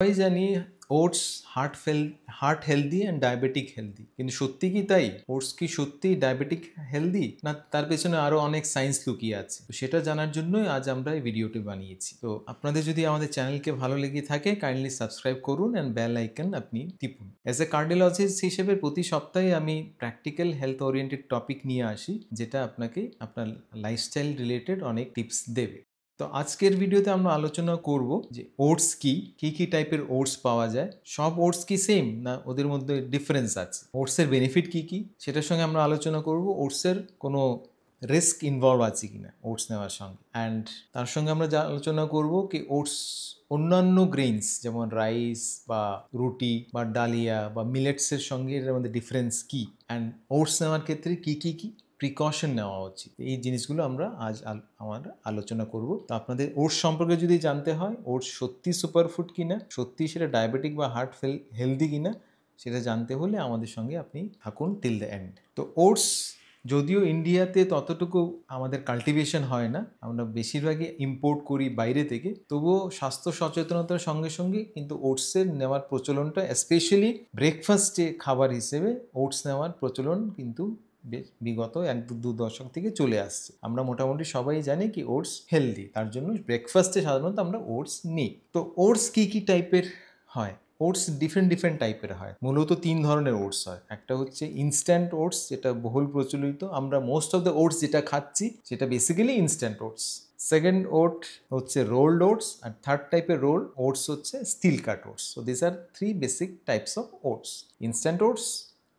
সবাই জানি oats heart healthy and diabetic healthy, কিন্তু সত্যি কি তাই? ওটস কি সত্যি ডায়াবেটিক হেলদি, না তার পেছনে আরও অনেক সায়েন্স লুকিয়ে আছে? তো সেটা জানার জন্যই আজ আমরা এই ভিডিওটি বানিয়েছি। তো আপনাদের যদি আমাদের চ্যানেলকে ভালো লেগে থাকে, কাইন্ডলি সাবস্ক্রাইব করুন অ্যান্ড বেল আইকন আপনি টিপুন। অ্যাজ এ কার্ডিওলজিস্ট হিসেবে প্রতি সপ্তাহে আমি প্র্যাকটিক্যাল হেলথ ওরিয়েন্টেড টপিক নিয়ে আসি, যেটা আপনাকে আপনার লাইফস্টাইল রিলেটেড অনেক টিপস দেবে। তো আজকের ভিডিওতে আমরা আলোচনা করব যে ওটস কি কি টাইপের ওটস পাওয়া যায়, সব ওটস কি সেম না ওদের মধ্যে ডিফারেন্স আছে, ওটসের বেনিফিট কি কি সেটার সঙ্গে আমরা আলোচনা করব, ওটসের কোনো রিস্ক ইনভলভ আছে কিনা ওটস নেওয়ার সঙ্গে, অ্যান্ড তার সঙ্গে আমরা যা আলোচনা করব কি ওটস অন্যান্য গ্রেইনস যেমন রাইস বা রুটি বা ডালিয়া বা মিলেটসের সঙ্গে এর মধ্যে ডিফারেন্স কি, অ্যান্ড ওটস নেওয়ার ক্ষেত্রে কি প্রিকশন নেওয়া উচিত, এই জিনিসগুলো আমরা আজ আমরা আলোচনা করব। তো আপনাদের ওটস সম্পর্কে যদি জানতে হয়, ওটস সত্যি সুপারফুড কিনা, সত্যি সেটা ডায়াবেটিক বা হার্ট হেলদি কিনা, সেটা জানতে হলে আমাদের সঙ্গে আপনি থাকুন টিল দ্য এন্ড। তো ওটস যদিও ইন্ডিয়াতে ততটুকু আমাদের কাল্টিভেশন হয় না, আমরা বেশিরভাগই ইম্পোর্ট করি বাইরে থেকে, তবুও স্বাস্থ্য সচেতনতার সঙ্গে সঙ্গে কিন্তু ওটসের নেওয়ার প্রচলনটা, স্পেশালি ব্রেকফাস্টে খাবার হিসেবে ওটস নেওয়ার প্রচলন কিন্তু বিগত দু দশক থেকে চলে আসছে। আমরা মোটামুটি সবাই জানি কি ওটস হেলদি, তার জন্য ব্রেকফাস্টে সাধারণত আমরা ওটস নিই। তো ওটস কি টাইপের হয়? ওটস ডিফারেন্ট টাইপের হয়। মূলত 3 ধরনের ওটস হয়। একটা হচ্ছে ইনস্ট্যান্ট ওটস, যেটা বহুল প্রচলিত, আমরা মোস্ট অফ দ্য ওটস যেটা খাচ্ছি সেটা basically instant oats. Second oat হচ্ছে রোলড ওটস, আর থার্ড টাইপের রোল ওটস হচ্ছে steel cut oats. So this are 3 basic types of oats: instant oats,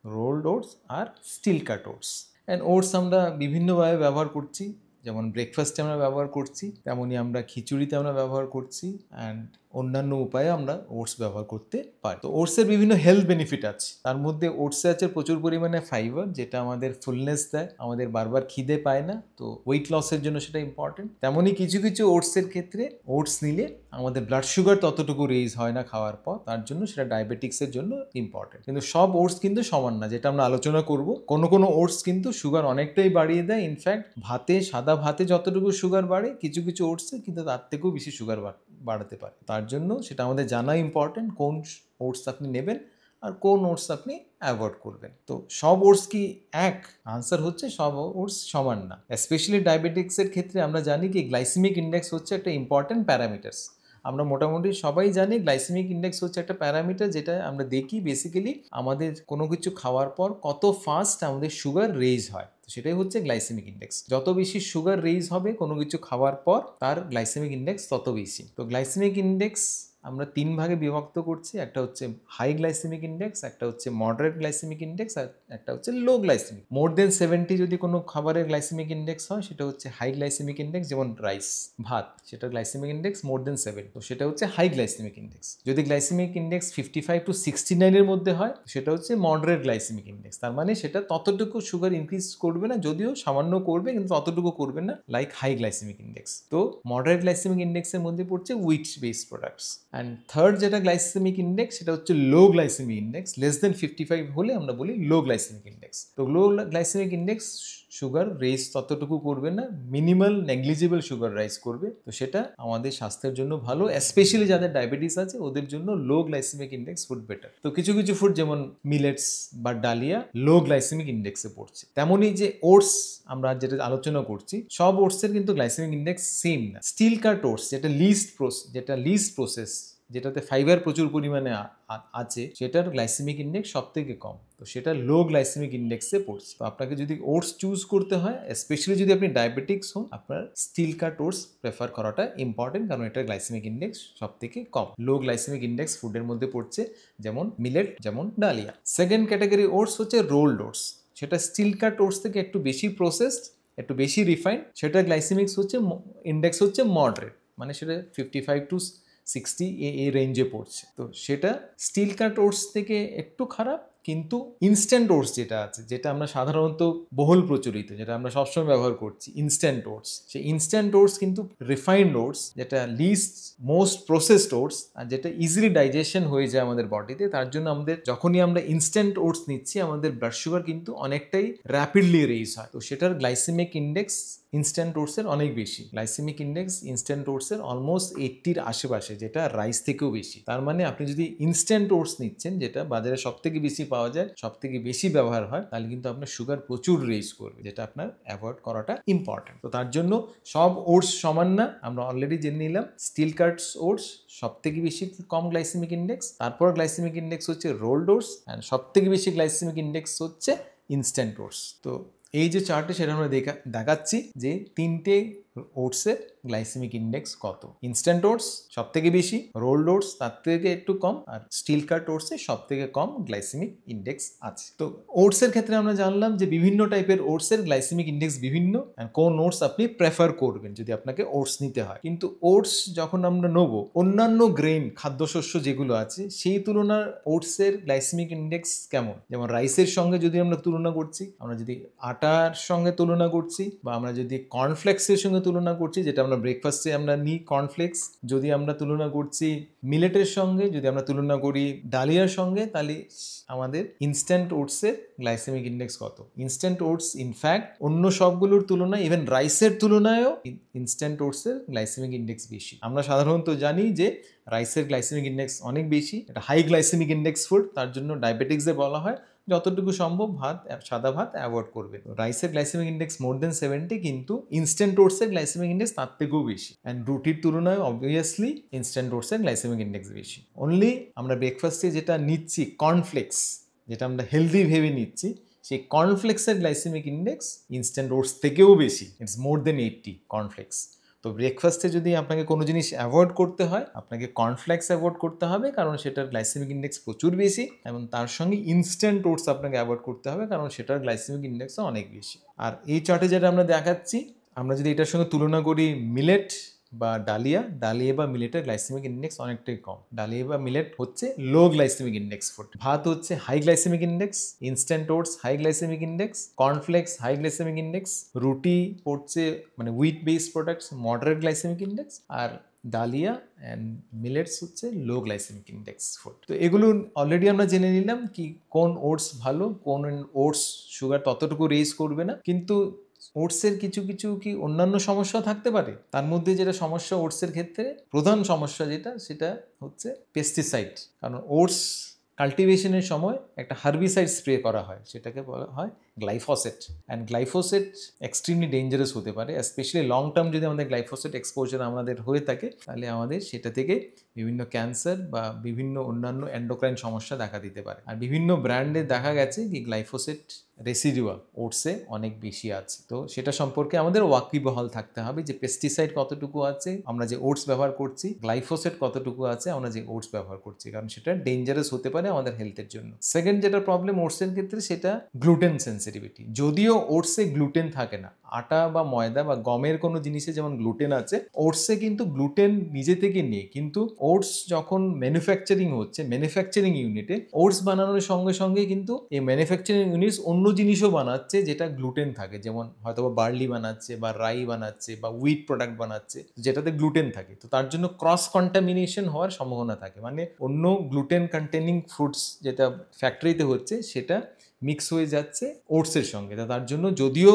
rolled oats আর steel cut oats. And oats আমরা বিভিন্নভাবে ব্যবহার করছি, যেমন ব্রেকফাস্টে আমরা ব্যবহার করছি, তেমনই আমরা খিচুড়িতে আমরা ব্যবহার করছি, অ্যান্ড অন্যান্য উপায়ে আমরা ওটস ব্যবহার করতে পারি। তো ওটসের বিভিন্ন হেলথ বেনিফিট আছে, তার মধ্যে ওটসে আছে প্রচুর পরিমাণে ফাইবার, যেটা আমাদের ফুলনেস দেয়, আমাদের বারবার খিদে পায় না, তো ওয়েট লসের জন্য সেটা ইম্পর্টেন্ট। তেমনই কিছু ওটসের ক্ষেত্রে ওটস নিলে আমাদের ব্লাড সুগার ততটুকু রেইজ হয় না খাওয়ার পর, তার জন্য সেটা ডায়াবেটিক্সের জন্য ইম্পর্টেন্ট। কিন্তু সব ওটস কিন্তু সমান না, যেটা আমরা আলোচনা করব। কোনো ওটস কিন্তু সুগার অনেকটাই বাড়িয়ে দেয়। ইনফ্যাক্ট সাদা ভাতে যতটুকু সুগার বাড়ে, কিছু ওটসে কিন্তু তার থেকেও বেশি সুগার বাড়াতে পারে। তার জন্য সেটা আমাদের জানা ইম্পর্টেন্ট, কোন ওটস আপনি নেবেন আর কোন ওটস আপনি অ্যাভয়েড করবেন। তো সব ওটস কি এক? আনসার হচ্ছে সব ওটস সমান না। স্পেশালি ডায়াবেটিক্সের ক্ষেত্রে আমরা জানি কি গ্লাইসেমিক ইন্ডেক্স হচ্ছে একটা ইম্পর্টেন্ট প্যারামিটার্স। আমরা মোটামুটি সবাই জানি গ্লাইসেমিক ইন্ডেক্স হচ্ছে একটা প্যারামিটার, যেটা আমরা দেখি বেসিক্যালি আমাদের কোনো কিছু খাওয়ার পর কত ফাস্ট আমাদের সুগার রেইজ হয়, সেটাই হচ্ছে গ্লাইসেমিক ইন্ডেক্স। যত বেশি সুগার রেইজ হবে কোনো কিছু খাওয়ার পর, তার গ্লাইসেমিক ইন্ডেক্স তত বেশি। তো গ্লাইসেমিক ইন্ডেক্স আমরা 3 ভাগে বিভক্ত করছি, একটা হচ্ছে হাই গ্লাইসেমিক ইন্ডেক্স, একটা হচ্ছে মডারেট গ্লাইসেমিক ইন্ডেক্স, আর একটা হচ্ছে লো গ্লাইসেমিক। মোর দেন 70 যদি কোনো খাবারের গ্লাইসেমিক ইন্ডেক্স হয়, সেটা হচ্ছে হাই গ্লাইসেমিক ইন্ডেক্স, যেমন রাইস, ভাত, সেটা গ্লাইসেমিক ইন্ডেক্স মোর দেন 7, তো সেটা হচ্ছে হাই গ্লাইসেমিক ইন্ডেক্স। যদি গ্লাইসেমিক ইন্ডেক্স 55 to 69 এর মধ্যে হয়, সেটা হচ্ছে মডারেট গ্লাইসেমিক ইন্ডেক্স। তার মানে সেটা ততটুকু সুগার ইনক্রিজ করবে না, যদিও সামান্য করবে, কিন্তু ততটুকু করবে না লাইক হাই গ্লাইসেমিক ইন্ডেক্স। তো মডারেট গ্লাইসেমিক ইন্ডেক্সের মধ্যে পড়ছে wheat based products. And third যেটা গ্লাইসেমিক ইন্ডেক্স, সেটা হচ্ছে low glycaemic index. Less than 55 হলে আমরা বলি লো গ্লাইসেমিক ইন্ডেক্স। তো লো গ্লাইসেমিক ইন্ডেক্স সুগার রেইজ ততটুকু করবে না, মিনিমাল নেগলিজিবল সুগার রাইজ করবে। তো সেটা আমাদের স্বাস্থ্যের জন্য ভালো, স্পেশালি যাদের ডায়াবেটিস আছে ওদের জন্য লো গ্লাইসেমিক ইন্ডেক্স ফুড বেটার। তো কিছু ফুড যেমন মিলেটস বা ডালিয়া লো গ্লাইসেমিক ইন্ডেক্সে পড়ছে। তেমনই যে ওটস আমরা যেটা আলোচনা করছি, সব ওটসের কিন্তু গ্লাইসেমিক ইন্ডেক্স সেম না। স্টিল কাট ওটস যেটা লিস্ট প্রসেস, যেটাতে ফাইবার প্রচুর পরিমাণে আছে, সেটার গ্লাইসেমিক ইন্ডেক্স সব থেকে কম, তো সেটা লো গ্লাইসেমিক ইন্ডেক্সে পড়ছে। তো আপনাকে যদি ওটস চুজ করতে হয়, স্পেশালি যদি আপনি ডায়াবেটিক্স হন, আপনার স্টিল কাট ওটস প্রেফার করাটা ইম্পর্টেন্ট, কারণ এটার গ্লাইসেমিক ইন্ডেক্স সব থেকে কম। লো গ্লাইসেমিক ইন্ডেক্স ফুডের মধ্যে পড়ছে যেমন মিলেট, যেমন ডালিয়া। সেকেন্ড ক্যাটাগরি ওটস হচ্ছে রোলড ওটস, সেটা স্টিল কাট ওটস থেকে একটু বেশি প্রসেসড, একটু বেশি রিফাইন্ড, সেটা গ্লাইসেমিক্স হচ্ছে ইন্ডেক্স হচ্ছে মডারেট, মানে সেটা 55 to 60 এই রেঞ্জে পড়ছে। তো সেটা স্টিল কাট ওটস থেকে একটু খারাপ, কিন্তু ইনস্ট্যান্ট ওটস যেটা আছে, যেটা আমরা সাধারণত বহুল প্রচলিত, যেটা আমরা সবসময় ব্যবহার করছি, ইনস্ট্যান্ট ওটস, সেই ইনস্ট্যান্ট ওটস কিন্তু রিফাইন্ড ওটস, যেটা লিস্ট মোস্ট প্রসেসড ওটস, আর যেটা ইজিলি ডাইজেশন হয়ে যায় আমাদের বডিতে। তার জন্য আমাদের যখনই আমরা ইনস্ট্যান্ট ওটস নিচ্ছি, আমাদের ব্লাড সুগার কিন্তু অনেকটাই র্যাপিডলি রেইজ হয়। তো সেটার গ্লাইসেমিক ইন্ডেক্স ইনস্ট্যান্ট ওটসের অনেক বেশি। গ্লাইসেমিক ইন্ডেক্স ইনস্ট্যান্ট ওটসের অলমোস্ট 80-র আশেপাশে, যেটা রাইস থেকেও বেশি। তার মানে আপনি যদি ইনস্ট্যান্ট ওটস নিচ্ছেন, যেটা বাজারে সব থেকে বেশি পাওয়া যায়, সব থেকে বেশি ব্যবহার হয়, তাহলে কিন্তু আপনার সুগার প্রচুর রেইজ করবে, যেটা আপনার অ্যাভয়েড করাটা ইম্পর্টেন্ট। তো তার জন্য সব ওটস সমান না, আমরা অলরেডি জেনে নিলাম। স্টিল কাটস ওটস সব থেকে বেশি কম গ্লাইসেমিক ইন্ডেক্স, তারপর গ্লাইসেমিক ইন্ডেক্স হচ্ছে রোলড ওটস, অ্যান্ড সব থেকে বেশি গ্লাইসেমিক ইন্ডেক্স হচ্ছে ইনস্ট্যান্ট ওটস। তো এই যে চার্টে সেটা আমরা দেখাচ্ছি যে তিনটে ওটসের গ্লাইসেমিক ইন্ডেক্স কত। ইনস্ট্যান্ট ওটস সব থেকে বেশি, রোলড ওটস তার থেকে একটু কম, আর স্টিল কাট ওটসে সব থেকে কম গ্লাইসেমিক ইন্ডেক্স আছে। তো ওটসের ক্ষেত্রে আমরা জানলাম যে বিভিন্ন টাইপের ওটসের গ্লাইসেমিক ইন্ডেক্স বিভিন্ন, কোন ওটস আপনি প্রেফার করবেন যদি আপনাকে ওটস নিতে হয়। কিন্তু ওটস যখন আমরা নেব, অন্যান্য গ্রেন খাদ্যশস্য যেগুলো আছে সেই তুলনার ওটসের গ্লাইসেমিক ইন্ডেক্স কেমন? যেমন রাইসের সঙ্গে যদি আমরা তুলনা করছি, আমরা যদি আটার সঙ্গে তুলনা করছি, বা আমরা যদি কর্নফ্লেক্সের সঙ্গে তুলনা করছি, যেটা আমরা ব্রেকফাস্টে আমরা নিই কর্নফ্লেক্স, যদি আমরা তুলনা করছি মিলেটের সঙ্গে, যদি আমরা তুলনা করি ডালিয়ার সঙ্গে, তাহলে আমাদের ইনস্ট্যান্ট ওটসের গ্লাইসেমিক ইন্ডেক্স কত? ইনস্ট্যান্ট ওটস ইনফ্যাক্ট অন্য সবগুলোর তুলনায়, ইভেন রাইসের তুলনায়ও ইনস্ট্যান্ট ওটসের গ্লাইসেমিক ইন্ডেক্স বেশি। আমরা সাধারণত জানি যে রাইসের গ্লাইসেমিক ইন্ডেক্স অনেক বেশি, এটা হাই গ্লাইসেমিক ইন্ডেক্স ফুড, তার জন্য ডায়াবেটিক্সে বলা হয় যতটুকু সম্ভব সাদা ভাত অ্যাভয়েড করবে। রাইসের গ্লাইসেমিক ইন্ডেক্স মোর দেন 70, কিন্তু ইনস্ট্যান্ট ওটসের গ্লাইসেমিক ইন্ডেক্স তার থেকেও বেশি। অ্যান্ড রুটির তুলনায় অবভিয়াসলি ইনস্ট্যান্ট ওটসের গ্লাইসেমিক ইন্ডেক্স বেশি। অনলি আমরা ব্রেকফাস্টে যেটা নিচ্ছি কর্নফ্লেক্স, যেটা আমরা হেলদি ভেবে নিচ্ছি, সেই কর্নফ্লেক্সের গ্লাইসেমিক ইন্ডেক্স ইনস্ট্যান্ট ওটস থেকেও বেশি, ইটস মোর দেন 80 কর্নফ্লেক্স। তো ব্রেকফাস্টে যদি আপনাকে কোনো জিনিস অ্যাভয়েড করতে হয়, আপনাকে কর্নফ্লেক্স অ্যাভয়েড করতে হবে, কারণ সেটার গ্লাইসেমিক ইন্ডেক্স প্রচুর বেশি, এবং তার সঙ্গে ইনস্ট্যান্ট ওটস আপনাকে অ্যাভয়েড করতে হবে, কারণ সেটার গ্লাইসেমিক ইন্ডেক্সও অনেক বেশি। আর এই চার্টে যেটা আমরা দেখাচ্ছি, আমরা যদি এটার সঙ্গে তুলনা করি মিলেট বা ডালিয়া বা মিলেটের গ্লাইসেমিক ইন্ডেক্স অনেকটাই কম। ডালিয়া বা মিলেট হচ্ছে লো গ্লাইসেমিক ইন্ডেক্স ফুড, ভাত হচ্ছে high glycemic index, instant oats high glycemic index, cornflakes high glycemic index, রুটি হচ্ছে মানে wheat based products moderate glycemic index, আর ডালিয়া অ্যান্ড মিলেটস হচ্ছে লো গ্লাইসেমিক ইন্ডেক্স ফুড। তো এগুলো অলরেডি আমরা জেনে নিলাম কি কোন ওটস ভালো, কোন ওটস সুগার ততটুকু রেজ করবে না। কিন্তু ওটসের কিছু কিছু কি অন্যান্য সমস্যা থাকতে পারে। তার মধ্যে যেটা সমস্যা ওটসের ক্ষেত্রে, প্রধান সমস্যা সেটা হচ্ছে পেস্টিসাইড। কারণ ওটস কাল্টিভেশনের সময় একটা হার্বিসাইড স্প্রে করা হয়, সেটাকে বলা হয় glyphosate. And glyphosate extremely dangerous হতে পারে, স্পেশালি লং টার্ম যদি আমাদের গ্লাইফোসেট এক্সপোজার আমাদের হয়ে থাকে, তাহলে আমাদের সেটা থেকে বিভিন্ন ক্যান্সার বা বিভিন্ন অন্যান্য এন্ডোক্রাইন সমস্যা দেখা দিতে পারে। আর বিভিন্ন ব্র্যান্ডে দেখা গেছে কি গ্লাইফোসেট রেসিডুয়াল ওটসে অনেক বেশি আছে। তো সেটা সম্পর্কে আমাদের ওয়াকিবহাল থাকতে হবে যে পেস্টিসাইড কতটুকু আছে আমরা যে ওটস ব্যবহার করছি, গ্লাইফোসেট কতটুকু আছে আমরা যে ওটস ব্যবহার করছি, কারণ সেটা ডেঞ্জারাস হতে পারে আমাদের হেলথের জন্য। সেকেন্ড যেটা প্রবলেম ওটসের ক্ষেত্রে, সেটা গ্লুটেন সেন্সিটিভিটি। যদিও ওটসে গ্লুটেন থাকে না, আটা বা ময়দা বা গমের কোনো জিনিসে যেমন গ্লুটেন আছে, ওটসে কিন্তু গ্লুটেন নিজে থেকে নেই। কিন্তু ওটস যখন ম্যানুফ্যাকচারিং হচ্ছে, ম্যানুফ্যাকচারিং ইউনিটে ওটস বানানোর সঙ্গে সঙ্গে কিন্তু এই ম্যানুফ্যাকচারিং ইউনিটস অন্য জিনিসও বানাচ্ছে যেটা গ্লুটেন থাকে, যেমন হয়তো বা বার্লি বানাচ্ছে বা রাই বানাচ্ছে বা হুইট প্রোডাক্ট বানাচ্ছে যেটাতে গ্লুটেন থাকে। তো তার জন্য ক্রস কন্টামিনেশন হওয়ার সম্ভাবনা থাকে, মানে অন্য গ্লুটেন কন্টেনিং ফুডস যেটা ফ্যাক্টরিতে হচ্ছে সেটা মিক্স হয়ে যাচ্ছে ওটসের সঙ্গে। তার জন্য যদিও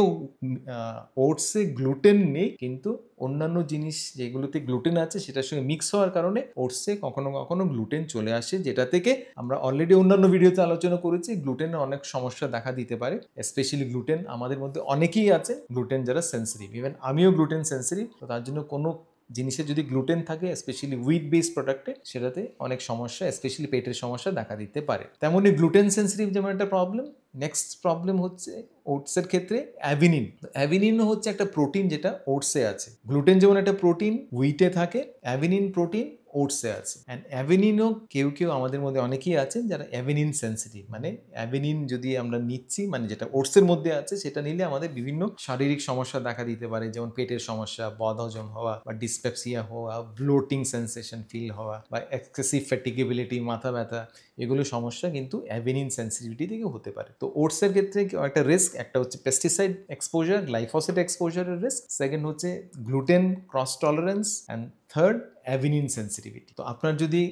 ওটসে গ্লুটেন নেই, কিন্তু অন্যান্য জিনিস যেগুলোতে গ্লুটেন আছে সেটার সঙ্গে মিক্স হওয়ার কারণে ওটসে কখনো কখনো গ্লুটেন চলে আসে, যেটা থেকে আমরা অলরেডি অন্যান্য ভিডিওতে আলোচনা করেছি গ্লুটেনের অনেক সমস্যা দেখা দিতে পারে। স্পেশালি গ্লুটেন আমাদের মধ্যে অনেকেই আছে গ্লুটেন যারা সেন্সিটিভ, ইভেন আমিও গ্লুটেন সেন্সিটিভ। তো তার জন্য কোনো জিনিসে যদি গ্লুটেন থাকে, স্পেশালি হুইট বেসড প্রোডাক্টে, সেটাতে অনেক সমস্যা, স্পেশালি পেটের সমস্যা দেখা দিতে পারে। তেমনই গ্লুটেন সেন্সিটিভ যেমন একটা প্রবলেম, নেক্সট প্রবলেম হচ্ছে ওটসের ক্ষেত্রে অ্যাভিনিন। অ্যাভিনিনও হচ্ছে একটা প্রোটিন যেটা ওটসে আছে। গ্লুটেন যেমন একটা প্রোটিন হুইটে থাকে, অ্যাভিনিন প্রোটিন ওটসে আছে। অ্যান্ড অ্যাভেনিনও কেউ কেউ আমাদের মধ্যে অনেকেই আছেন যারা অ্যাভেনিন সেন্সিটিভ, মানে অ্যাভেনিন যদি আমরা নিচ্ছি, মানে যেটা ওটসের মধ্যে আছে সেটা নিলে আমাদের বিভিন্ন শারীরিক সমস্যা দেখা দিতে পারে, যেমন পেটের সমস্যা, বদহজম হওয়া বা ডিসপেপসিয়া হওয়া, ব্লোটিং সেন্সেশন ফিল হওয়া বা এক্সেসিভ ফ্যাটিগেবিলিটি, মাথা ব্যথা, এগুলো সমস্যা কিন্তু অ্যাভেনিন সেন্সিটিভিটি থেকে হতে পারে। তো ওটসের ক্ষেত্রে একটা রিস্ক, একটা হচ্ছে পেস্টিসাইড এক্সপোজার, গ্লাইফোসেট এক্সপোজারের রিস্ক, সেকেন্ড হচ্ছে gluten cross tolerance, and third avenin sensitivity. তো আপনার যদি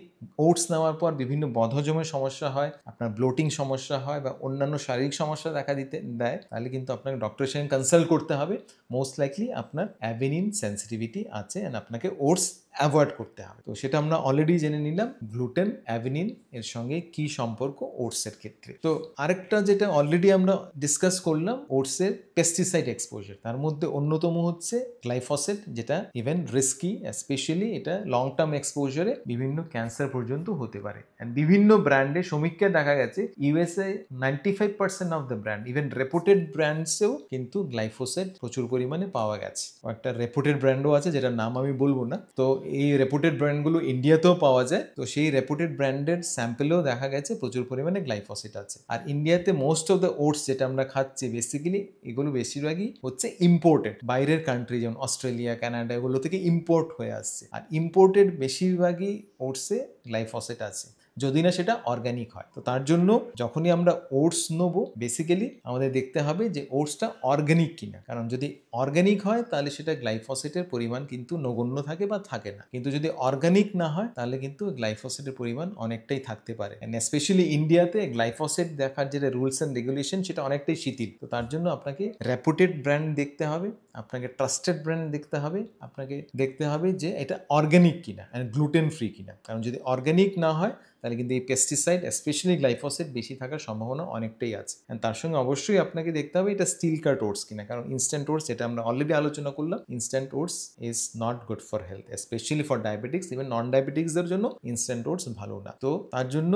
ওটস নেওয়ার পর বিভিন্ন বদহজমের সমস্যা হয়, আপনার ব্লোটিং সমস্যা হয় বা অন্যান্য শারীরিক সমস্যা দেখা দিতে দেয়, তাহলে কিন্তু আপনাকে ডক্টরের সঙ্গে কনসাল্ট করতে হবে। মোস্ট লাইকলি আপনার অ্যাভিনিন সেন্সিটিভিটি আছে অ্যান্ড আপনাকে ওটস অ্যাভয়েড করতে হবে। তো সেটা আমরা অলরেডি জেনে নিলাম গ্লুটেন, অ্যাভিনিন এর সঙ্গে কি সম্পর্ক ওটসের ক্ষেত্রে। তো আরেকটা যেটা অলরেডি আমরা ডিসকাস করলাম ওটসের পেস্টিসাইড এক্সপোজার, তার মধ্যে অন্যতম হচ্ছে গ্লাইফোসেট, যেটা ইভেন রিস্কি, স্পেশালি এটা লং টার্ম এক্সপোজারে বিভিন্ন ক্যান্সার পর্যন্ত হতে পারে। অ্যান্ড বিভিন্ন ব্র্যান্ডে সমীক্ষায় দেখা গেছে USA 95% of the brand, even reputed ব্র্যান্ডসেও কিন্তু গ্লাইফোসেট প্রচুর পরিমাণে পাওয়া গেছে। একটা রেপুটেড ব্র্যান্ডও আছে যেটার নাম আমি বলবো না। তো এই রেপুটেড ব্র্যান্ডগুলো ইন্ডিয়াতেও পাওয়া যায়। তো সেই রেপুটেড ব্র্যান্ডের স্যাম্পেলেও দেখা গেছে প্রচুর পরিমাণে গ্লাইফোসেট আছে। আর ইন্ডিয়াতে মোস্ট অফ দ্য ওটস যেটা আমরা খাচ্ছি বেসিক্যালি এগুলো বেশিরভাগই হচ্ছে ইম্পোর্টেড, বাইরের কান্ট্রি যেমন অস্ট্রেলিয়া, কানাডা, এগুলো থেকে ইম্পোর্ট হয়ে আসছে। আর ইম্পোর্টেড বেশিরভাগই ওটসে গ্লাইফোসেট আছে, যদি না সেটা অর্গানিক হয়। তো তার জন্য যখনই আমরা ওটস নেবো বেসিক্যালি আমাদের দেখতে হবে যে ওটসটা অর্গানিক কিনা, কারণ যদি অর্গানিক হয় তাহলে সেটা গ্লাইফোসেটের পরিমাণ কিন্তু নগণ্য থাকে বা থাকে না, কিন্তু যদি অর্গানিক না হয় তাহলে কিন্তু গ্লাইফোসেটের পরিমাণ অনেকটাই থাকতে পারে। অ্যান্ড স্পেশালি ইন্ডিয়াতে গ্লাইফোসেট দেখার যেটা রুলস অ্যান্ড রেগুলেশন সেটা অনেকটাই শিথিল। তো তার জন্য আপনাকে রেপুটেড ব্র্যান্ড দেখতে হবে, আপনাকে ট্রাস্টেড ব্র্যান্ড দেখতে হবে, আপনাকে দেখতে হবে যে এটা অর্গানিক কিনা অ্যান্ড গ্লুটেন ফ্রি কিনা। কারণ যদি অর্গানিক না হয় তাহলে কিন্তু এই পেস্টিসাইড স্পেশালি গ্লাইফোসেট বেশি থাকার সম্ভাবনা অনেকটাই আছে। অ্যান্ড তার সঙ্গে অবশ্যই আপনাকে দেখতে হবে এটা স্টিল কাট ওটস কিনা, কারণ ইনস্ট্যান্ট ওটস যেটা আমরা অলরেডি আলোচনা করলাম, instant oats is not good for health, specially for diabetics, even non ডায়াবেটিক্সদের জন্য ইনস্ট্যান্ট ওটস ভালো না। তো তার জন্য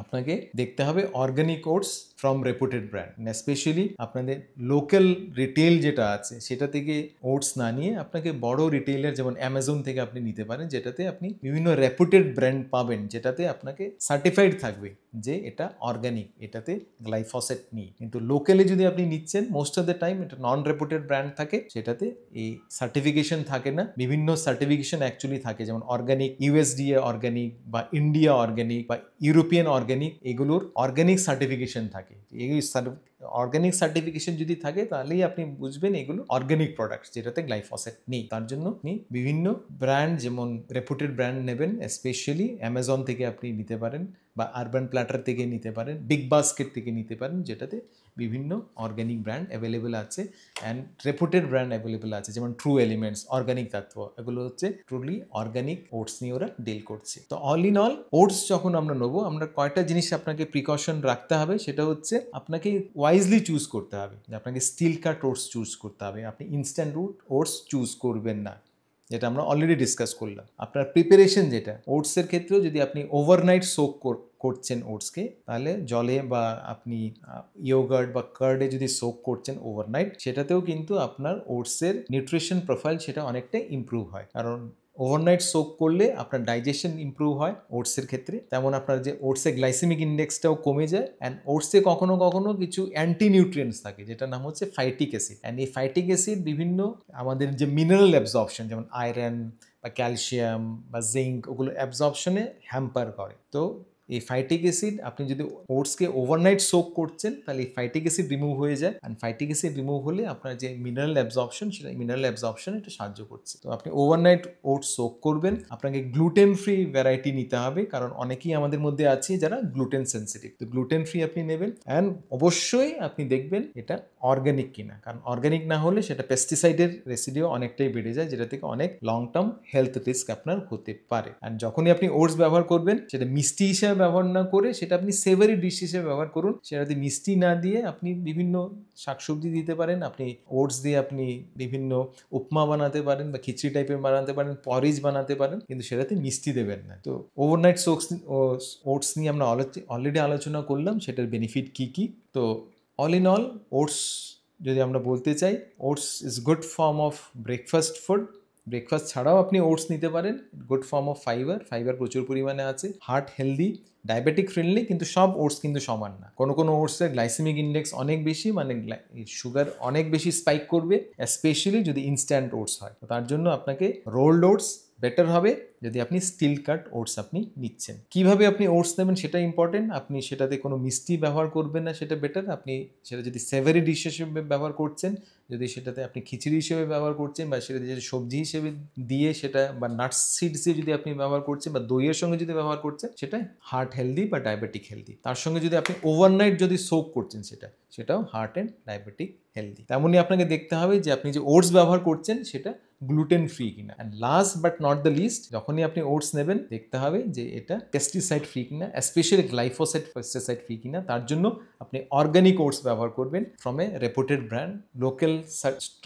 আপনাকে দেখতে হবে organic oats from রেপুটেড brand. Specially আপনাদের লোকাল রিটেল যেটা আছে সেটা থেকে ওটস না নিয়ে আপনাকে বড় রিটেইলার যেমন অ্যামাজন থেকে আপনি নিতে পারেন, যেটাতে আপনি বিভিন্ন রেপুটেড ব্র্যান্ড পাবেন, যেটাতে আপনাকে সার্টিফাইড থাকবে যে এটা অর্গানিক, এটাতে গ্লাইফোসেট নেই। কিন্তু লোকালি যদি আপনি নিচ্ছেন মোস্ট অফ দ্য টাইম এটা নন রেপুটেড ব্র্যান্ড থাকে, সেটাতে এই সার্টিফিকেশন থাকে না। বিভিন্ন সার্টিফিকেশন অ্যাকচুয়ালি থাকে, যেমন অর্গানিক, ইউএসডিএ অর্গানিক বা ইন্ডিয়া অর্গানিক বা ইউরোপিয়ান অর্গানিক, এগুলোর অর্গানিক সার্টিফিকেশন থাকে। এই অর্গানিক সার্টিফিকেশন যদি থাকে তাহলেই আপনি বুঝবেন এগুলো অর্গানিক প্রোডাক্ট যেটাতে গ্লাইফোসেট নেই। তার জন্য আপনি বিভিন্ন ব্র্যান্ড যেমন রেপুটেড ব্র্যান্ড নেবেন, স্পেশালি অ্যামাজন থেকে আপনি নিতে পারেন বা আরবান প্ল্যাটার থেকে নিতে পারেন, বিগ বাস্কেট থেকে নিতে পারেন, যেটাতে বিভিন্ন অর্গানিক ব্র্যান্ড অ্যাভেলেবেল আছে অ্যান্ড রেপুটেড ব্র্যান্ড অ্যাভেলেবেল আছে, যেমন ট্রু এলিমেন্টস, অর্গানিক তত্ত্ব, এগুলো হচ্ছে ট্রুলি অর্গানিক ওটস নিয়ে ওরা ডিল করছে। তো অল ইন অল ওটস যখন আমরা নেবো, আমরা কয়টা জিনিস আপনাকে প্রিকশন রাখতে হবে, সেটা হচ্ছে আপনাকে ওয়াইজলি চুজ করতে হবে, আপনাকে স্টিল কাট ওটস চুজ করতে হবে, আপনি ইনস্ট্যান্ট ওটস চুজ করবেন না, যেটা আমরা অলরেডি ডিসকাস করলাম। আপনার প্রিপারেশন যেটা ওটসের ক্ষেত্রেও যদি আপনি ওভারনাইট সোক করছেন ওটসকে, তাহলে জলে বা আপনি ইয়োগার্ট বা কার্ডে যদি সোক করছেন ওভারনাইট, সেটাতেও কিন্তু আপনার ওটসের নিউট্রিশন প্রোফাইল সেটা অনেকটাই ইমপ্রুভ হয়। কারণ ওভারনাইট সোক করলে আপনার ডাইজেশন ইমপ্রুভ হয় ওটসের ক্ষেত্রে, তেমন আপনার যে ওটসের গ্লাইসেমিক ইন্ডেক্সটাও কমে যায়। অ্যান্ড ওটসে কখনো কখনো কিছু অ্যান্টি নিউট্রিয়েন্টস থাকে যেটার নাম হচ্ছে ফাইটিক অ্যাসিড। অ্যান্ড এই ফাইটিক অ্যাসিড বিভিন্ন আমাদের যে মিনারেল অ্যাবজর্পশন যেমন আয়রন বা ক্যালসিয়াম বা জিঙ্ক, ওগুলো অ্যাবজর্পশনে হ্যাম্পার করে। তো এই ফাইটিক অ্যাসিড আপনি যদি ওটসকে ওভারনাইট সোক করছেন তাহলে এই ফাইটিক অ্যাসিড রিমুভ হয়ে যায়। অ্যান্ড ফাইটিক অ্যাসিড রিমুভ হলে আপনার যে মিনারেল অ্যাবজর্পশন, সেটা মিনারেল অ্যাবজর্পশন এটা সাহায্য করছে। তো আপনি ওভারনাইট ওটস সোক করবেন। আপনাকে গ্লুটেন ফ্রি ভ্যারাইটি নিতে হবে, কারণ অনেকেই আমাদের মধ্যে আছে যারা গ্লুটেন সেন্সিটিভ। তো গ্লুটেন ফ্রি আপনি নেবেন অ্যান্ড অবশ্যই আপনি দেখবেন এটা অর্গানিক কিনা, কারণ অর্গানিক না হলে সেটা পেস্টিসাইডের রেসিডিও অনেকটাই বেড়ে যায়, যেটা থেকে অনেক লং টার্ম হেলথ রিস্ক আপনার হতে পারে। অ্যান্ড যখনই আপনি ওটস ব্যবহার করবেন, সেটা মিষ্টি হিসেবে ব্যবহার না করে সেটা আপনি সেভারি ডিশ হিসেবে ব্যবহার করুন। সেটাতে মিষ্টি না দিয়ে আপনি বিভিন্ন শাকসবজি দিতে পারেন, আপনি ওটস দিয়ে আপনি বিভিন্ন উপমা বানাতে পারেন বা খিচড়ি টাইপের বানাতে পারেন, পরিজ বানাতে পারেন, কিন্তু সেটাতে মিষ্টি দেবেন না। তো ওভারনাইট ওটস নিয়ে আমরা অলরেডি আলোচনা করলাম সেটার বেনিফিট কি কি। তো অল ইন অল ওটস যদি আমরা বলতে চাই, oats is good form of breakfast food breakfast ছাড়াও আপনি ওটস নিতে পারেন, good form of fibre, fibre প্রচুর পরিমাণে আছে, হার্ট হেলদি, ডায়াবেটিক ফ্রেন্ডলি। কিন্তু সব ওটস কিন্তু সমান না, কোনো কোনো ওটসের গ্লাইসেমিক ইন্ডেক্স অনেক বেশি, মানে সুগার অনেক বেশি স্পাইক করবে, স্পেশালি যদি ইনস্ট্যান্ট ওটস হয়। তার জন্য আপনাকে রোলড ওটস বেটার হবে যদি আপনি স্টিল কাট ওটস আপনি নিচ্ছেন। কিভাবে আপনি ওটস নেবেন সেটা ইম্পর্টেন্ট। আপনি সেটাতে কোনো মিষ্টি ব্যবহার করবেন না, সেটা বেটার। আপনি সেটা যদি সেভারি ডিশ হিসেবে ব্যবহার করছেন, যদি সেটাতে আপনি খিচুড়ি হিসেবে ব্যবহার করছেন, বা সেটা যদি সবজি হিসেবে দিয়ে সেটা, বা নাটস সিডস দিয়ে যদি আপনি ব্যবহার করছেন, বা দইয়ের সঙ্গে যদি ব্যবহার করছেন, সেটা হার্ট হেলদি বা ডায়াবেটিক হেলদি। তার সঙ্গে যদি আপনি ওভারনাইট যদি সোক করছেন, সেটাও হার্ট অ্যান্ড ডায়াবেটিক হেলদি। তেমনই আপনাকে দেখতে হবে যে আপনি যে ওটস ব্যবহার করছেন সেটা গ্লুটেন ফ্রি কিনা। And last but not the list, যখনই আপনি ওটস নেবেন দেখতে হবে যে এটা পেস্টিসাইড ফ্রি কিনা, স্পেশালি গ্লাইফোসেট পেস্টিসাইড ফ্রি কিনা। তার জন্য আপনি অর্গানিক ওটস ব্যবহার করবেন from a reputed brand. Local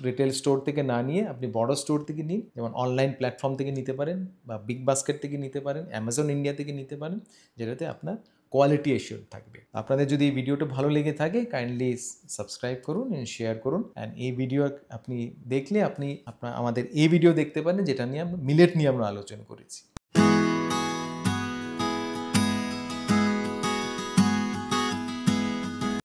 retail store থেকে না নিয়ে আপনি বড় স্টোর থেকে নিন, যেমন অনলাইন প্ল্যাটফর্ম থেকে নিতে পারেন, বা বিগ বাস্কেট থেকে নিতে পারেন, অ্যামাজন ইন্ডিয়া থেকে নিতে পারেন, যেটাতে আপনার কোয়ালিটি এশিওর থাকবে। আপনাদের যদি এই ভিডিওটা ভালো লেগে থাকে, কাইন্ডলি সাবস্ক্রাইব করুন, শেয়ার করুন। অ্যান্ড এই ভিডিও আপনি দেখলে আমাদের এই ভিডিও দেখতে পারেন, যেটা নিয়ে আমরা মিলেট নিয়ে আমরা আলোচনা করেছি।